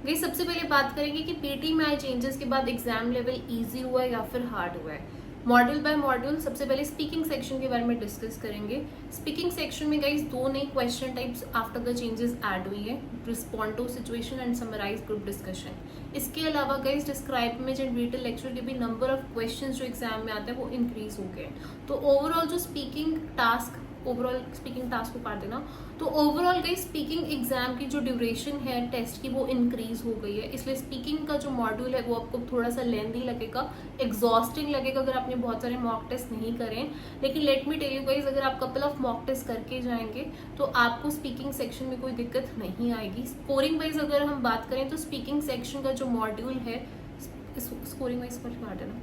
गई सबसे पहले बात करेंगे कि पीटी में आए चेंजेस के बाद एग्जाम लेवल इजी हुआ है या फिर हार्ड हुआ है। मॉड्यूल बाय मॉड्यूल सबसे पहले स्पीकिंग सेक्शन के बारे में डिस्कस करेंगे। स्पीकिंग सेक्शन में गाइस 2 नई question types after the changes add हुई है, respond to situation and summarise group discussion. इसके अलावा guys describe image and detail lecture के भी नंबर ऑफ क्वेश्चंस जो एग्जाम में आते हैं वो इंक्रीज हो गए। तो ओवरऑल जो स्पीकिंग टास्क को काट देना, तो ओवरऑल गई स्पीकिंग एग्जाम की जो ड्यूरेशन है टेस्ट की वो इंक्रीज हो गई है। इसलिए स्पीकिंग का जो मॉड्यूल है वो आपको थोड़ा सा लेंथी लगेगा, एग्जॉस्टिंग लगेगा अगर आपने बहुत सारे मॉक टेस्ट नहीं करें। लेकिन let me tell you guys, अगर आप कपल ऑफ मॉक टेस्ट करके जाएंगे तो आपको स्पीकिंग सेक्शन में कोई दिक्कत नहीं आएगी। स्कोरिंग वाइज अगर हम बात करें तो स्पीकिंग सेक्शन का जो मॉड्यूल है, स्कोरिंग वाइज पर काट है ना,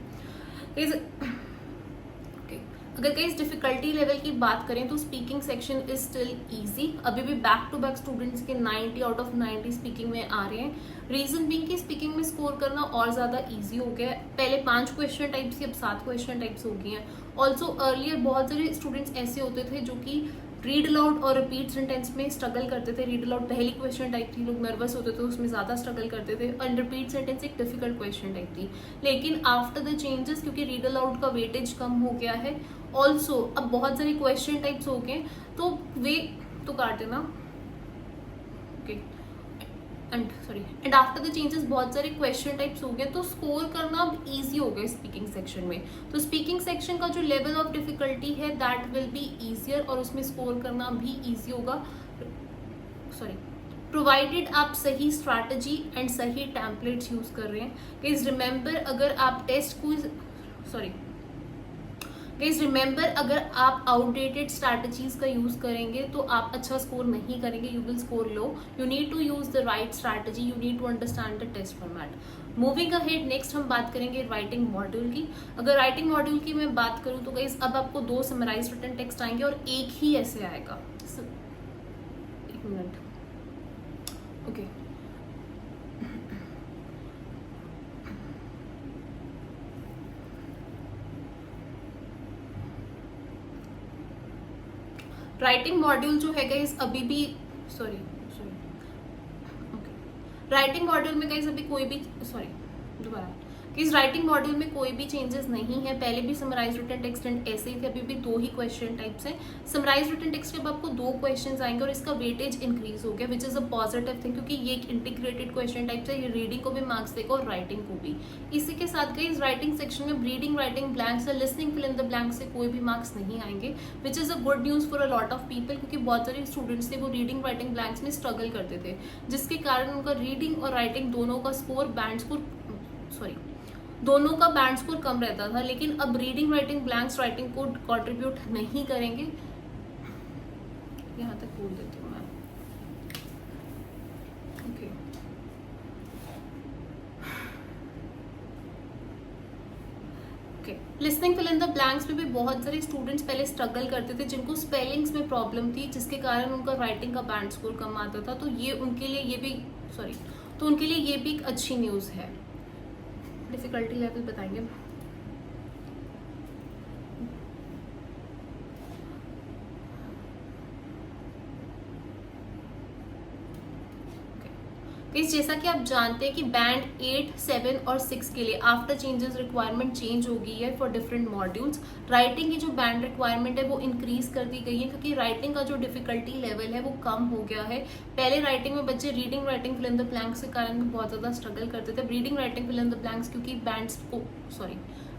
अगर कहीं डिफिकल्टी लेवल की बात करें तो speaking section is still easy. अभी भी बैक टू बैक स्टूडेंट्स के 90 आउट ऑफ 90 स्पीकिंग में आ रहे हैं। रीजन बीइंग कि स्पीकिंग में स्कोर करना और ज्यादा इजी हो गया है। पहले 5 क्वेश्चन टाइप्स की अब 7 क्वेश्चन टाइप्स हो गई हैं। ऑल्सो अर्लियर बहुत सारे स्टूडेंट्स ऐसे होते थे जो कि रीड अलाउड और रिपीट सेंटेंस में स्ट्रगल करते थे। रीड अलाउड पहली क्वेश्चन टाइप थी, लोग नर्वस होते थे, उसमें ज़्यादा स्ट्रगल करते थे, और रिपीट सेंटेंस एक डिफिकल्ट क्वेश्चन टाइप थी। लेकिन आफ्टर द चेंजेस, क्योंकि रीड अलाउड का वेटेज कम हो गया है, ऑल्सो अब बहुत सारे क्वेश्चन टाइप्स हो गए, तो वे तो काट देना, okay, and after the changes बहुत सारे क्वेश्चन टाइप्स हो गए, तो स्कोर करना अब इजी हो गया स्पीकिंग सेक्शन में। तो स्पीकिंग सेक्शन का जो लेवल ऑफ डिफिकल्टी है दैट विल बी इजियर, और उसमें स्कोर करना भी इजी होगा, प्रोवाइडेड आप सही स्ट्रैटेजी एंड सही टेम्पलेट्स यूज कर रहे हैं। प्लीज रिमेंबर, अगर आप अगर आप आउटडेटेड स्ट्रैटेजीज का यूज करेंगे तो आप अच्छा स्कोर नहीं करेंगे, you will score low. You need to use the right strategy, you need to understand the test format. Moving ahead, next हम बात करेंगे राइटिंग मॉड्यूल की। अगर राइटिंग मॉड्यूल की मैं बात करूं तो गाइस अब आपको 2 समराइज रिटन टेक्स्ट आएंगे और एक ही ऐसे आएगा। एक मिनट, ओके, राइटिंग मॉड्यूल जो है गाइस अभी भी राइटिंग मॉड्यूल में गाइस अभी कोई भी इस राइटिंग मॉड्यूल में कोई भी चेंजेस नहीं है। पहले भी समराइज रिटन टेक्स्ट एंड ऐसे ही थे, अभी भी 2 ही क्वेश्चन टाइप्स हैं। समराइज रिटन टेक्स्ट के अब आपको 2 क्वेश्चंस आएंगे और इसका वेटेज इंक्रीज हो गया, विच इज अ पॉजिटिव थिंग, क्योंकि ये एक इंटीग्रेटेड क्वेश्चन टाइप्स है, ये रीडिंग को भी मार्क्स देगा और राइटिंग को भी। इसी के साथ गाइस राइटिंग सेक्शन में रीडिंग, राइटिंग ब्लैंक्स या listening fill in the blanks से कोई भी मार्क्स नहीं आएंगे, which is a good news for a lot of people, क्योंकि बहुत सारे स्टूडेंट्स थे वो रीडिंग, राइटिंग ब्लैंक्स में स्ट्रगल करते थे, जिसके कारण उनका रीडिंग और राइटिंग दोनों का बैंड स्कोर कम रहता था। लेकिन अब रीडिंग, राइटिंग ब्लैंक्स राइटिंग को कंट्रीब्यूट नहीं करेंगे। यहाँ तक बोल देती हूँ मैं, okay. Listening fill in the blanks में भी बहुत सारे स्टूडेंट्स पहले स्ट्रगल करते थे, जिनको स्पेलिंग्स में प्रॉब्लम थी, जिसके कारण उनका राइटिंग का बैंड स्कोर कम आता था। तो ये उनके लिए ये भी एक अच्छी न्यूज़ है। डिफिकल्टी लेवल बताएंगे। जैसा कि आप जानते हैं कि बैंड 8, 7 और 6 के लिए आफ्टर चेंजेस रिक्वायरमेंट चेंज हो गई है फॉर डिफरेंट मॉड्यूल्स। राइटिंग की जो बैंड रिक्वायरमेंट है वो इंक्रीज कर दी गई है, क्योंकि राइटिंग का जो डिफिकल्टी लेवल है वो कम हो गया है। पहले राइटिंग में बच्चे reading, writing fill in the blanks के कारण बहुत ज़्यादा स्ट्रगल करते थे। Reading, writing fill in the blanks क्योंकि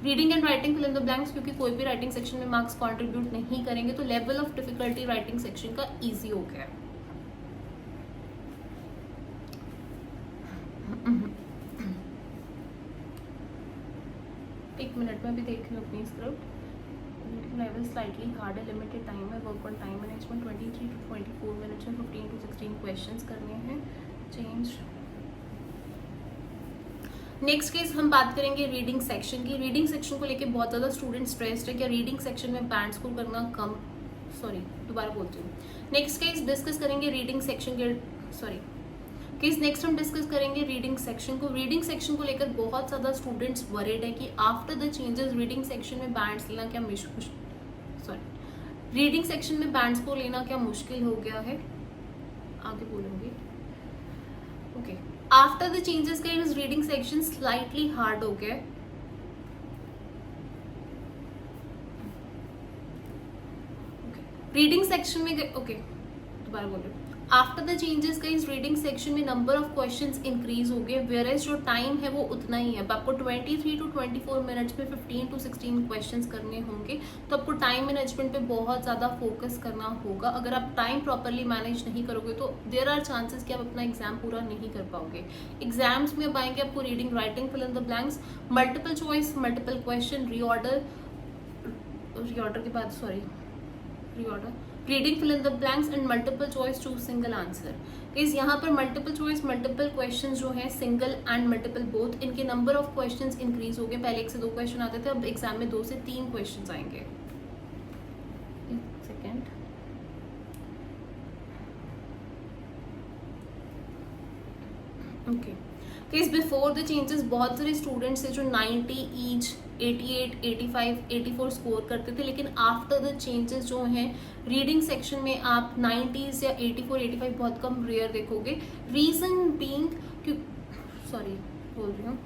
reading and writing fill in the blanks क्योंकि कोई भी राइटिंग सेक्शन में मार्क्स कॉन्ट्रीब्यूट नहीं करेंगे, तो level of difficulty writing section का ईजी हो गया है। एक मिनट में भी देख लो अपनी स्क्रिप्ट। लेवल स्लाइटली हार्ड है, लिमिटेड टाइम है, work on time management, 23 to 24 minutes में 15 to 16 क्वेश्चंस करने हैं। चेंज नेक्स्ट केस हम बात करेंगे रीडिंग सेक्शन की। रीडिंग सेक्शन को लेके बहुत ज़्यादा स्टूडेंट स्ट्रेस्ड है, क्या रीडिंग सेक्शन में बैंड स्कोर करना कम, दोबारा बोलती हूँ। नेक्स्ट केस डिस्कस करेंगे रीडिंग सेक्शन के नेक्स्ट हम डिस्कस करेंगे रीडिंग सेक्शन को। रीडिंग सेक्शन को लेकर बहुत ज़्यादा स्टूडेंट्स वरीड है कि after the changes reading section में बैंड्स लेना क्या रीडिंग सेक्शन में बैंड्स को लेना क्या मुश्किल हो गया है, आगे बोलूँगी, okay. After the changes guys reading section slightly hard हो गया। रीडिंग सेक्शन में ओके दोबारा बोल रही हूँ। आफ्टर द चेंजेस का इस रीडिंग सेक्शन में नंबर ऑफ क्वेश्चंस इंक्रीज हो गए, वेयर एज जो टाइम है वो उतना ही है। आपको 23 टू 24 मिनट्स में 15 टू 16 क्वेश्चंस करने होंगे, तो आपको टाइम मैनेजमेंट पे बहुत ज़्यादा फोकस करना होगा। अगर आप टाइम प्रॉपरली मैनेज नहीं करोगे तो देयर आर चांसेस कि आप अपना एग्जाम पूरा नहीं कर पाओगे। एग्जाम्स में अब आएंगे आपको reading, writing, fill in the blanks, multiple choice, multiple question, reorder के बाद reading, fill in the blanks and multiple choice, choose single answer. इस यहाँ पर मल्टीपल चॉइस, मल्टीपल क्वेश्चन जो है सिंगल एंड मल्टीपल बोथ, इनके नंबर ऑफ क्वेश्चंस इंक्रीज हो गए। पहले 1 से 2 क्वेश्चन आते थे, अब एग्जाम में 2 से 3 क्वेश्चन आएंगे। Second okay case before the changes बहुत सारे स्टूडेंट्स थे जो 90 ईच, 88, 85, 84 स्कोर करते थे, लेकिन आफ्टर द चेंजेस जो हैं रीडिंग सेक्शन में आप 90s या 84, 85 बहुत कम रेयर देखोगे। रीजन बीइंग सॉरी बोल रही हूँ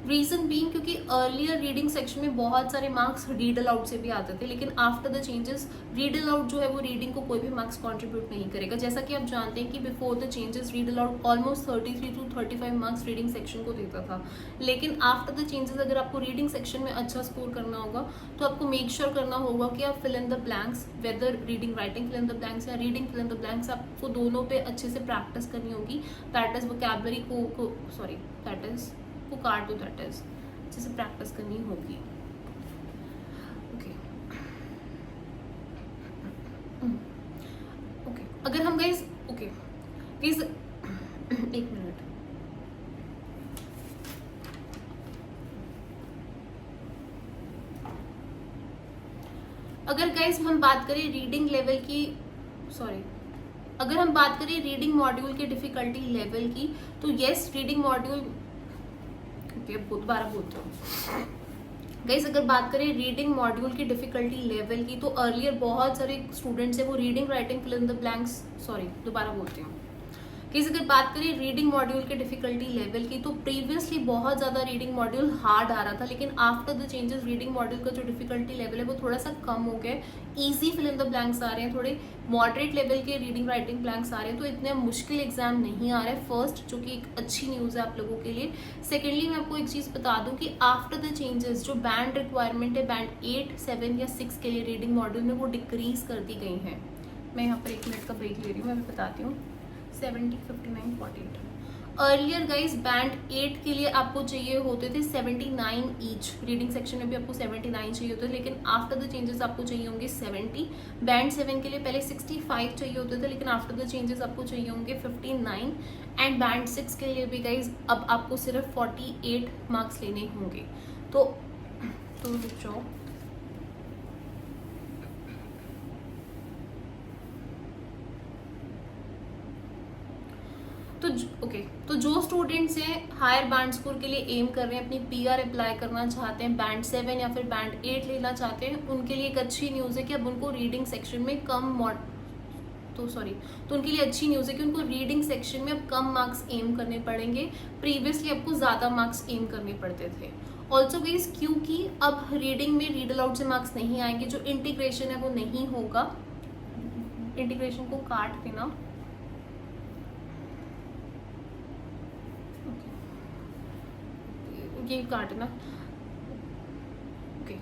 रीजन बीइंग क्योंकि अर्लियर रीडिंग सेक्शन में बहुत सारे मार्क्स रीड अलाउड से भी आते थे, लेकिन after the changes read allowed जो है वो रीडिंग को कोई भी मार्क्स कंट्रीब्यूट नहीं करेगा। जैसा कि आप जानते हैं कि before the changes read aloud almost 33 to 35 marks reading section को देता था, लेकिन आफ्टर द चेंजेस अगर आपको रीडिंग सेक्शन में अच्छा स्कोर करना होगा तो आपको मेक श्योर करना होगा कि आप fill in the blanks, whether reading writing fill in the blanks या reading fill in the blanks, आपको दोनों पे अच्छे से प्रैक्टिस करनी होगी। दैट इज वोकैबुलरी को काट दो, दैट इज अच्छे से प्रैक्टिस करनी होगी। ओके अगर हम गाइस एक मिनट, अगर गाइस हम बात करें रीडिंग लेवल की, अगर हम बात करें रीडिंग मॉड्यूल के डिफिकल्टी लेवल की, तो यस रीडिंग मॉड्यूल दोबारा बोलते हो गाइस, अगर बात करें रीडिंग मॉड्यूल की डिफिकल्टी लेवल की, तो अर्लियर बहुत सारे स्टूडेंट्स हैं वो reading writing fill in the blanks दोबारा बोलती हूँ गाइस, अगर बात करें रीडिंग मॉड्यूल के डिफिकल्टी लेवल की, तो प्रीवियसली बहुत ज़्यादा रीडिंग मॉड्यूल हार्ड आ रहा था, लेकिन after the changes reading module का जो डिफिकल्टी लेवल है वो थोड़ा सा कम हो गया। Easy fill in the blanks आ रहे हैं, थोड़े मॉडरेट लेवल के रीडिंग राइटिंग ब्लैंक्स आ रहे हैं, तो इतने मुश्किल एग्जाम नहीं आ रहा है। फर्स्ट जो कि एक अच्छी न्यूज़ है आप लोगों के लिए। सेकेंडली मैं आपको एक चीज़ बता दूं कि आफ्टर द चेंजेस जो बैंड रिक्वायरमेंट है बैंड 8, 7 या 6 के लिए रीडिंग मॉड्यूल में वो डिक्रीज कर दी गई हैं। मैं यहाँ पर 1 मिनट का ब्रेक ले रही हूँ, मैं बताती हूँ। 70, 59, 48 अर्लियर गाइज बैंड 8 के लिए आपको चाहिए होते थे 79 ईच, रीडिंग सेक्शन में भी आपको 79 चाहिए होते थे, लेकिन आफ्टर द चेंजेस आपको चाहिए होंगे 70। बैंड 7 के लिए पहले 65 चाहिए होते थे, लेकिन आफ्टर द चेंजेस आपको चाहिए होंगे 59। एंड बैंड 6 के लिए भी गाइज अब आपको सिर्फ 48 मार्क्स लेने होंगे। तो रुक जाओ, तो जो स्टूडेंट्स हैं हायर बैंड स्कोर के लिए एम कर रहे हैं, अपनी पीआर अप्लाई करना चाहते हैं, बैंड 7 या फिर बैंड 8 लेना चाहते हैं, उनके लिए एक अच्छी न्यूज़ है कि अब उनको रीडिंग सेक्शन में तो उनके लिए अच्छी न्यूज़ है कि उनको रीडिंग सेक्शन में अब कम मार्क्स एम करने पड़ेंगे। प्रीवियसली आपको ज़्यादा मार्क्स एम करने पड़ते थे। ऑल्सो गाइस क्योंकि अब रीडिंग में रीड अलाउड से मार्क्स नहीं आएंगे, जो इंटीग्रेशन है वो नहीं होगा। इंटीग्रेशन को काट देना, ये काटना। ओके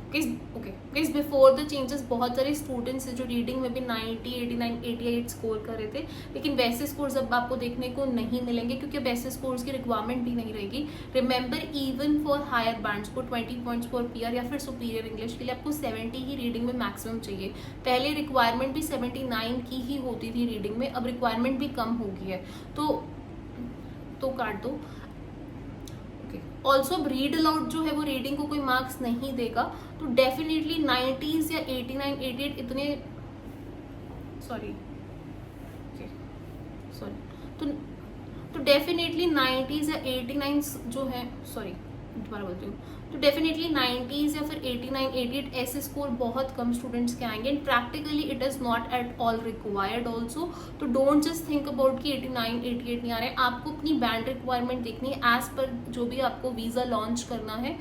बिफोर द चेंजेस बहुत सारे स्टूडेंट्स हैं जो रीडिंग में भी 90, 89, 88 स्कोर कर रहे थे, लेकिन वैसे स्कोर्स अब आपको देखने को नहीं मिलेंगे क्योंकि वैसे स्कोर्स की रिक्वायरमेंट भी नहीं रहेगी। Remember even for higher bands को 20 पॉइंट्स फॉर पीआर या फिर सुपीरियर इंग्लिश के लिए आपको 70 ही रीडिंग में मैक्सिमम चाहिए। पहले रिक्वायरमेंट भी 79 की ही होती थी रीडिंग में, अब रिक्वायरमेंट भी कम हो गई है, तो काट दो। ऑल्सो रीड अलाउड जो है वो रीडिंग को कोई मार्क्स नहीं देगा, तो डेफिनेटली 90s या 89, 88 इतने तो डेफिनेटली 90s या 89 जो है दोबारा बोलती हूँ, तो डेफिनेटली 90s या फिर 89 88 ऐसे स्कोर बहुत कम स्टूडेंट्स के आएंगे, and practically it is not at all required also. तो डोंट जस्ट थिंक अबाउट कि 89 88 नहीं आ रहे हैं, आपको अपनी बैंड रिक्वायरमेंट देखनी है एज पर जो भी आपको वीज़ा लॉन्च करना है,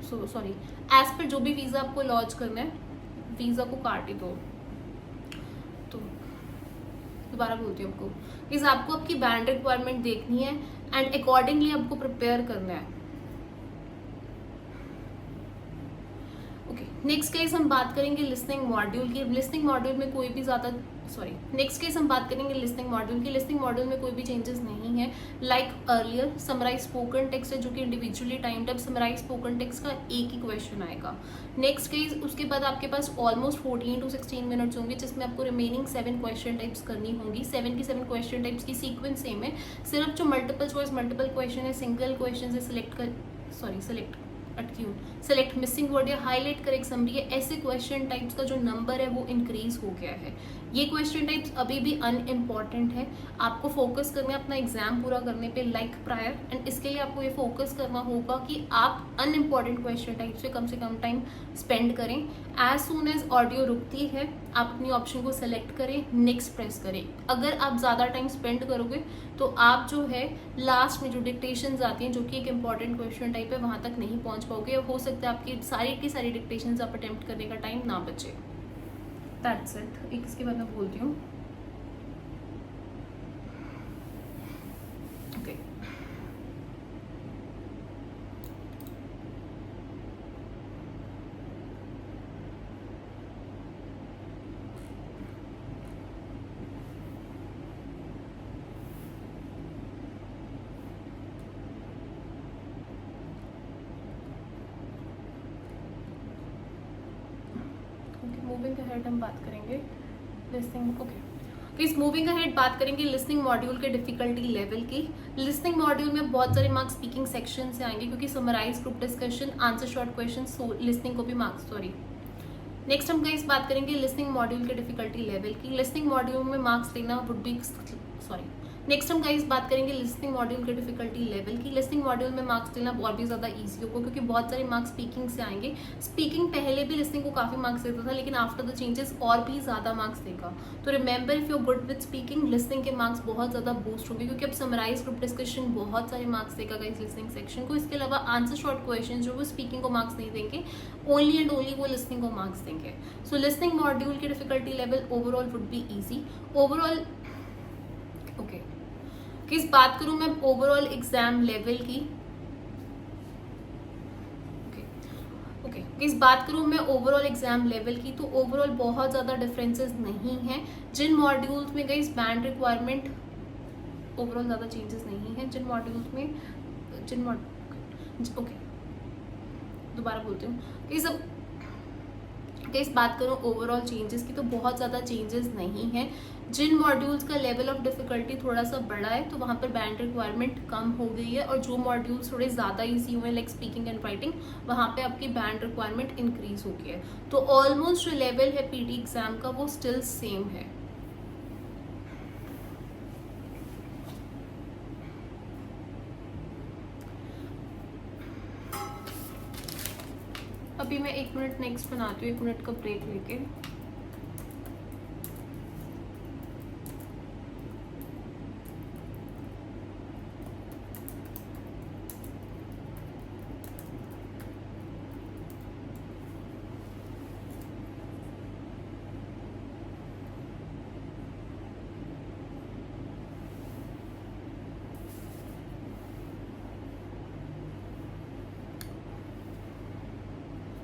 सॉरी एज पर जो भी वीज़ा आपको लॉन्च करना है, वीज़ा को काट ही दो। तो दोबारा बोलती हूँ आपको, इस आपको आपकी बैंड रिक्वायरमेंट देखनी है एंड अकॉर्डिंगली आपको प्रिपेयर करना है। ओके, नेक्स्ट केस हम बात करेंगे लिसनिंग मॉड्यूल की। लिसनिंग मॉड्यूल में कोई भी ज़्यादा नेक्स्ट केस हम बात करेंगे लिसनिंग मॉड्यूल की। लिसनिंग मॉड्यूल में कोई भी चेंजेस नहीं है। Like earlier summarise spoken text है जो कि इंडिविजुअली टाइम्ड, अब समराइज स्पोकन टेक्स्ट का एक ही क्वेश्चन आएगा। नेक्स्ट केस उसके बाद आपके पास ऑलमोस्ट 14 to 16 मिनट्स होंगे जिसमें आपको रिमेनिंग 7 क्वेश्चन टाइप्स करनी होंगी। 7 की 7 क्वेश्चन टाइप्स की सीक्वेंस सेम है, सिर्फ जो मल्टीपल चॉइस मल्टीपल क्वेश्चन है सिंगल क्वेश्चन से सेलेक्ट मिसिंग वर्ड या हाईलाइट करेक्ट समरी है, ऐसे क्वेश्चन टाइप्स का जो नंबर है वो इंक्रीज हो गया है। ये क्वेश्चन टाइप्स अभी भी अनइम्पॉर्टेंट है, आपको फोकस करना है अपना एग्जाम पूरा करने पे लाइक प्रायर, एंड इसके लिए आपको ये फोकस करना होगा कि आप अनइम्पॉर्टेंट क्वेश्चन टाइप्स पे कम से कम टाइम स्पेंड करें। एज सुन एज ऑडियो रुकती है आप अपनी ऑप्शन को सेलेक्ट करें, नेक्स्ट प्रेस करें। अगर आप ज़्यादा टाइम स्पेंड करोगे तो आप जो है लास्ट में जो डिक्टेशंस आती हैं जो कि एक इंपॉर्टेंट क्वेश्चन टाइप है वहाँ तक नहीं पहुँच पाओगे, हो सकता है आपकी सारी की सारी डिक्टेशंस आप अटेम्प्ट करने का टाइम ना बचे। That's it. एक इसके बाद मैं बोलती हूँ ओके मूविंग अहेड हम बात करेंगे लिसनिंग। ओके, इस मूविंग अहेड बात करेंगे लिसनिंग मॉड्यूल के डिफिकल्टी लेवल की। लिसनिंग मॉड्यूल में बहुत सारे मार्क्स स्पीकिंग सेक्शन से आएंगे क्योंकि summarise group discussion answer short question, listening को भी मार्क्स नेक्स्ट हम गाइस बात करेंगे लिसनिंग मॉड्यूल के डिफिकल्टी लेवल की। लिसनिंग मॉड्यूल में मार्क्स लेना वुड बी नेक्स्ट हम गाइस बात करेंगे लिसनिंग मॉड्यूल के डिफिकल्टी लेवल की। लिसनिंग मॉड्यूल में मार्क्स लेना और भी ज़्यादा ईजी होगा क्योंकि बहुत सारे मार्क्स स्पीकिंग से आएंगे। स्पीकिंग पहले भी लिसनिंग को काफ़ी मार्क्स देता था लेकिन आफ्टर द चेंजेस और भी ज़्यादा मार्क्स देगा। तो remember if you good with speaking, listening के मार्क्स बहुत ज़्यादा बूस्ट होंगे क्योंकि अब समराइज ग्रुप डिस्कशन बहुत सारे मार्क्स देगा गाइस लिसनिंग सेक्शन को। इसके अलावा आंसर शॉर्ट क्वेश्चन जो वो स्पीकिंग को मार्क्स नहीं देंगे, ओनली एंड ओनली वो लिसनिंग को मार्क्स देंगे। सो लिसनिंग मॉड्यूल की difficulty level overall would be easy. Overall okay, किस बात करूं मैं ओवरऑल एग्जाम लेवल की, ओके किस बात करूं मैं ओवरऑल एग्जाम लेवल की, तो ओवरऑल बहुत ज़्यादा डिफरेंसेस नहीं हैं। जिन मॉड्यूल्स में गई बैंड रिक्वायरमेंट ओवरऑल ज़्यादा चेंजेस नहीं है। जिन मॉड्यूल्स में ओके दोबारा बोलती हूँ कि सब इस बात करूँ ओवरऑल चेंजेस की तो बहुत ज़्यादा चेंजेस नहीं है। जिन मॉड्यूल्स का लेवल ऑफ डिफिकल्टी थोड़ा सा बड़ा है तो वहाँ पर बैंड रिक्वायरमेंट कम हो गई है, और जो मॉड्यूल्स थोड़े ज़्यादा ईजी हुए लाइक स्पीकिंग एंड राइटिंग वहाँ पे आपकी बैंड रिक्वायरमेंट इंक्रीज हो गई है। तो ऑलमोस्ट जो लेवल है पीटी एग्जाम का वो स्टिल सेम है। अभी मैं 1 मिनट नेक्स्ट बनाती हूँ, 1 मिनट का ब्रेक लेके।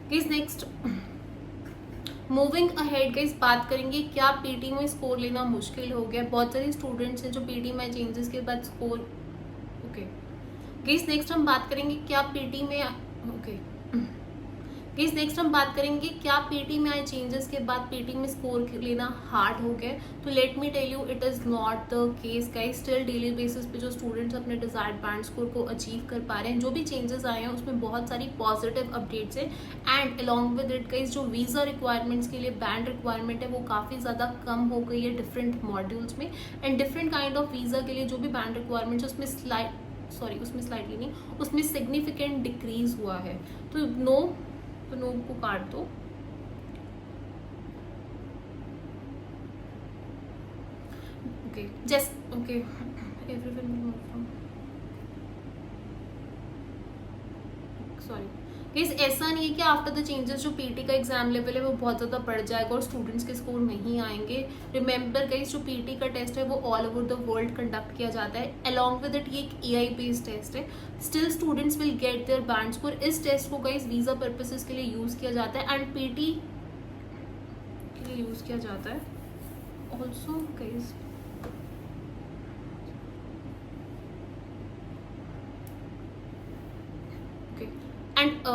Guys next moving ahead guys बात करेंगे क्या पीटी में स्कोर लेना मुश्किल हो गया। बहुत सारे स्टूडेंट्स हैं जो पीटी में चेंजेस के बाद स्कोर ओके गाइस नेक्स्ट हम बात करेंगे क्या पीटी में ओके गाइस नेक्स्ट हम बात करेंगे क्या पीटी में आए चेंजेस के बाद पीटी में स्कोर लेना हार्ड हो गया। तो let me tell you it is not the case guys. Still daily basis पे जो स्टूडेंट्स अपने डिजायर्ड बैंड स्कोर को अचीव कर पा रहे हैं, जो भी चेंजेस आए हैं उसमें बहुत सारी पॉजिटिव अपडेट्स हैं। And along with it guys जो वीज़ा रिक्वायरमेंट्स के लिए बैंड रिक्वायरमेंट है वो काफ़ी ज़्यादा कम हो गई है डिफरेंट मॉड्यूल्स में। And different kind of visa के लिए जो भी बैंड रिक्वायरमेंट्स है उसमें सॉरी उसमें स्लाइटली नहीं, उसमें सिग्निफिकेंट डिक्रीज हुआ है। तो नो, तो नो को काट दो। Okay just okay everyone will move from, sorry guys ऐसा नहीं है कि आफ्टर द चेंजेस जो पीटी का एग्जाम लेवल है वो बहुत ज़्यादा बढ़ जाएगा और स्टूडेंट्स के स्कोर नहीं आएंगे। रिमेंबर गाइस जो पीटी का टेस्ट है वो all over the world conduct किया जाता है, अलॉन्ग विद इट ये एक एआई बेस्ड टेस्ट है। Still students will get their band score. इस टेस्ट को गाइस वीज़ा पर्पसेस के लिए यूज़ किया जाता है एंड पीटी के लिए यूज़ किया जाता है ऑल्सो गाइस। एंड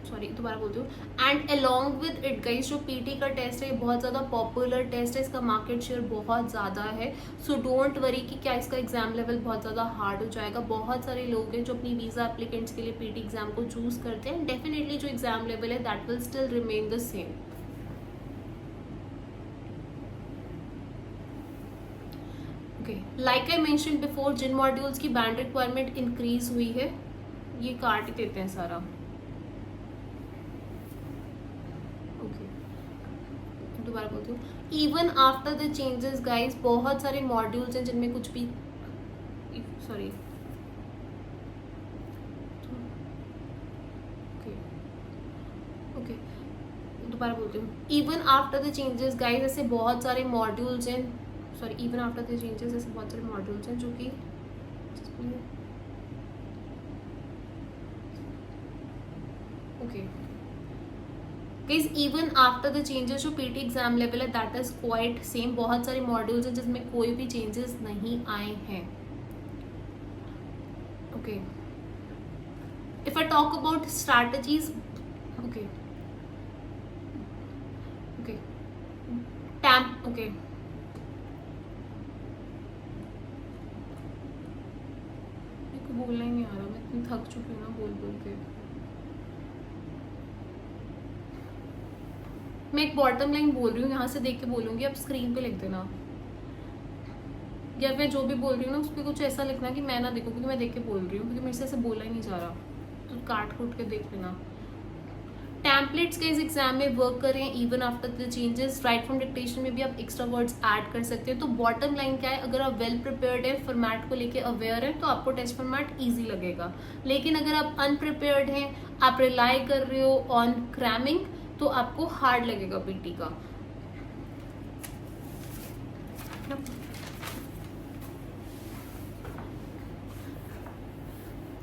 सॉरी दोबारा बोलती हूँ, and along with it guys जो पीटी का टेस्ट है ये बहुत ज़्यादा पॉपुलर टेस्ट है, इसका मार्केट शेयर बहुत ज़्यादा है। सो डोंट वरी कि क्या इसका एग्जाम लेवल बहुत ज़्यादा हार्ड हो जाएगा। बहुत सारे लोग हैं जो अपनी वीज़ा एप्लीकेंट्स के लिए पीटी एग्जाम को चूज करते हैं। डेफिनेटली जो एग्जाम लेवल है that will still remain the same. Okay like I mention before, जिन मॉड्यूल्स की बैंड रिक्वायरमेंट इंक्रीज हुई है ये काट ही देते हैं सारा। दोबारा बोलती हूँ, even after the changes guys बहुत सारे मॉड्यूल्स हैं जिनमें कुछ भी सॉरी ओके दोबारा बोलती हूँ, even after the changes guys ऐसे बहुत सारे मॉड्यूल्स हैं, sorry even after the changes ऐसे बहुत सारे मॉड्यूल्स हैं जो कि okay guys even after the changes जो पीटी एग्जाम लेवल है दैट इज क्वाइट सेम। बहुत सारे मॉड्यूल्स हैं जिसमें कोई भी चेंजेस नहीं आए हैं। Okay if I talk about strategies, okay okay temp okay मेरे को बोलना ही नहीं आ रहा, मैं इतनी थक चुकी हूँ ना बोल बोल के। मैं एक बॉटम लाइन बोल रही हूँ, यहाँ से देख के बोलूँगी, आप स्क्रीन पे लिख देना, या मैं जो भी बोल रही हूँ ना उस पर कुछ ऐसा लिखना कि मैं ना देखो क्योंकि मैं देख के बोल रही हूँ, क्योंकि मेरे से ऐसे बोला ही नहीं जा रहा, तो काट कूट के देख लेना। टैम्पलेट्स के इस एग्जाम में वर्क करें even after the changes. Right from dictation में भी आप एक्स्ट्रा वर्ड्स ऐड कर सकते हैं। तो बॉटम लाइन क्या है, अगर आप वेल प्रिपेयर्ड है, फॉर्मेट को लेके अवेयर है तो आपको टेस्ट फॉर्मेट ईजी लगेगा। लेकिन अगर आप अनप्रिपेयर्ड हैं, आप रिलाई कर रहे हो ऑन क्रैमिंग, तो आपको हार्ड लगेगा पीटी का।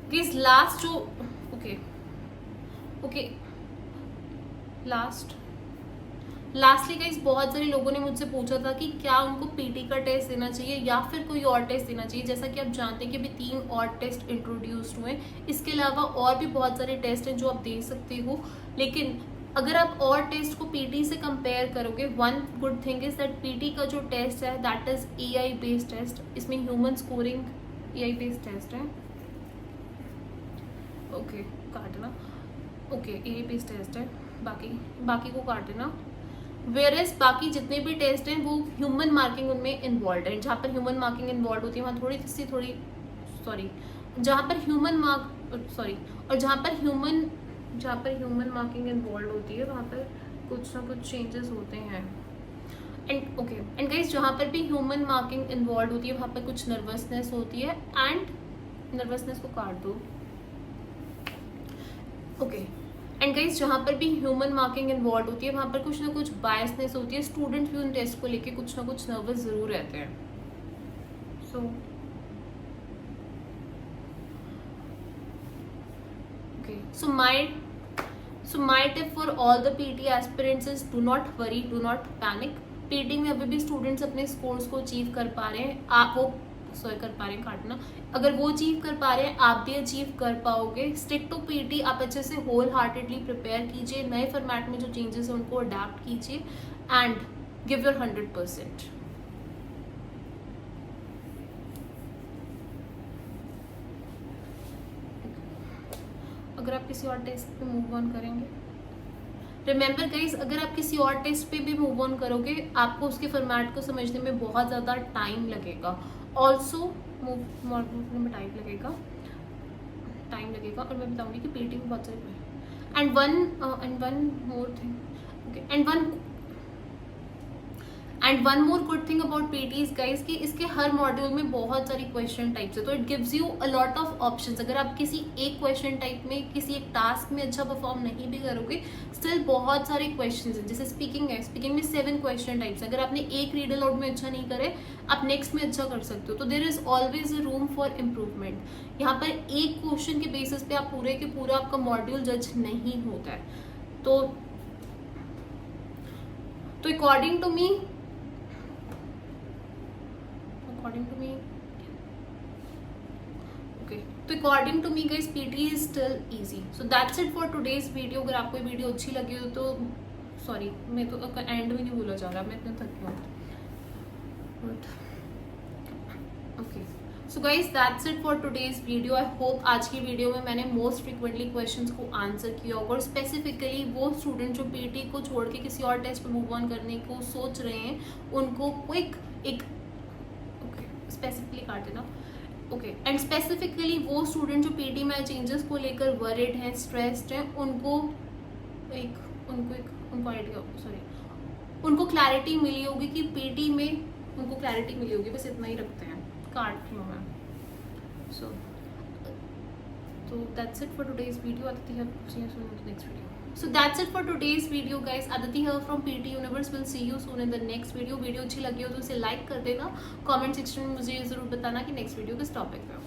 गाइस लास्ट जो ओके लास्टली गाइस बहुत सारे लोगों ने मुझसे पूछा था कि क्या उनको पीटी का टेस्ट देना चाहिए या फिर कोई और टेस्ट देना चाहिए। जैसा कि आप जानते हैं कि अभी 3 और टेस्ट इंट्रोड्यूस्ड हुए हैं, इसके अलावा और भी बहुत सारे टेस्ट हैं जो आप दे सकते हो। लेकिन अगर आप और टेस्ट को पीटी से कंपेयर करोगे, one good thing is that PT का जो टेस्ट है that is AI based test. इसमें human scoring AI based test है। ओके काटना, ओके एआई बेस्ड टेस्ट है, बाकी को काटना। वेयरएस बाकी जितने भी टेस्ट हैं वो ह्यूमन मार्किंग उनमें इन्वॉल्व है। जहाँ पर ह्यूमन मार्किंग इन्वॉल्व होती है वहाँ थोड़ी जहाँ पर ह्यूमन मार्किंग इन्वॉल्व होती है वहाँ पर कुछ ना कुछ चेंजेस होते हैं। एंड गाइस जहाँ पर भी ह्यूमन मार्किंग इन्वॉल्व होती है वहाँ पर कुछ नर्वसनेस होती है, एंड नर्वसनेस को काट दो। ओके एंड गाइस जहाँ पर भी ह्यूमन मार्किंग इन्वॉल्व होती है वहाँ पर कुछ ना कुछ बायसनेस होती है। स्टूडेंट्स भी उन टेस्ट को लेके कुछ ना कुछ नर्वस जरूर रहते हैं। So my tip for all the PT aspirants is do not worry, do not panic. PT में अभी भी स्टूडेंट्स अपने स्कोर्स को अचीव कर पा रहे हैं, काटना। अगर वो अचीव कर पा रहे हैं आप भी अचीव कर पाओगे। स्टिक टू PT, आप अच्छे से होल हार्टेडली प्रिपेयर कीजिए, नए फॉर्मेट में जो चेंजेस हैं उनको अडेप्ट कीजिए एंड गिव योर 100%। अगर आप किसी और टेस्ट पे मूव ऑन करेंगे, रिमेंबर गाइस अगर आप किसी और टेस्ट पे भी मूव ऑन करोगे आपको उसके फॉर्मेट को समझने में बहुत ज़्यादा टाइम लगेगा। ऑल्सो मूव में टाइम लगेगा। टाइम लगेगा और मैं बताऊंगी कि पीटी में बहुत सारे and one more thing okay and one more good thing about PT guys कि इसके हर मॉड्यूल में बहुत सारी क्वेश्चन टाइप्स है, तो it gives you a lot of options. अगर आप किसी एक क्वेश्चन टाइप में किसी एक टास्क में अच्छा परफॉर्म नहीं भी करोगे, स्टिल बहुत सारे क्वेश्चंस हैं। जैसे स्पीकिंग है, स्पीकिंग में 7 क्वेश्चन टाइप्स। अगर आपने एक रीड अलाउड में अच्छा नहीं करे, आप नेक्स्ट में अच्छा कर सकते हो। तो there is always a room for improvement. यहाँ पर एक क्वेश्चन के बेसिस पे आप पूरे के पूरा आपका मॉड्यूल जज नहीं होता है। तो अकॉर्डिंग टू मी तो according to me guys PT is still easy. So that's it for today's video. अगर आपको ये वीडियो अच्छी लगी हो तो सॉरी, मैं तो एंड में नहीं बोला जा रहा, मैं इतना थक गया हूँ। Okay so guys that's it for today's video. I hope आज की वीडियो में मैंने मोस्ट फ्रिक्वेंटली क्वेश्चंस को आंसर किया होगा, और स्पेसिफिकली वो स्टूडेंट जो पीटी को छोड़ के किसी और टेस्ट पर मूव ऑन करने को सोच रहे हैं, उनको क्विक एक स्पेसिफिकली काट देना ओके एंड स्पेसिफिकली वो स्टूडेंट जो पीटी में चेंजेस को लेकर वरिड हैं, स्ट्रेस्ड हैं, उनको आइडिया उनको क्लैरिटी मिली होगी कि पीटी में उनको क्लैरिटी मिली होगी। बस इतना ही रखते हैं, काट रही हूँ मैं। So that's it for today's video. Aditi here. See you soon in the next video. So that's it for today's video, guys. Aditi here from PT Universe. We'll see you soon in the next video. Video अच्छी लगी हो तो इसे like कर देना, comment section में मुझे जरूर बताना कि नेक्स्ट वीडियो किस टॉपिक पे हो।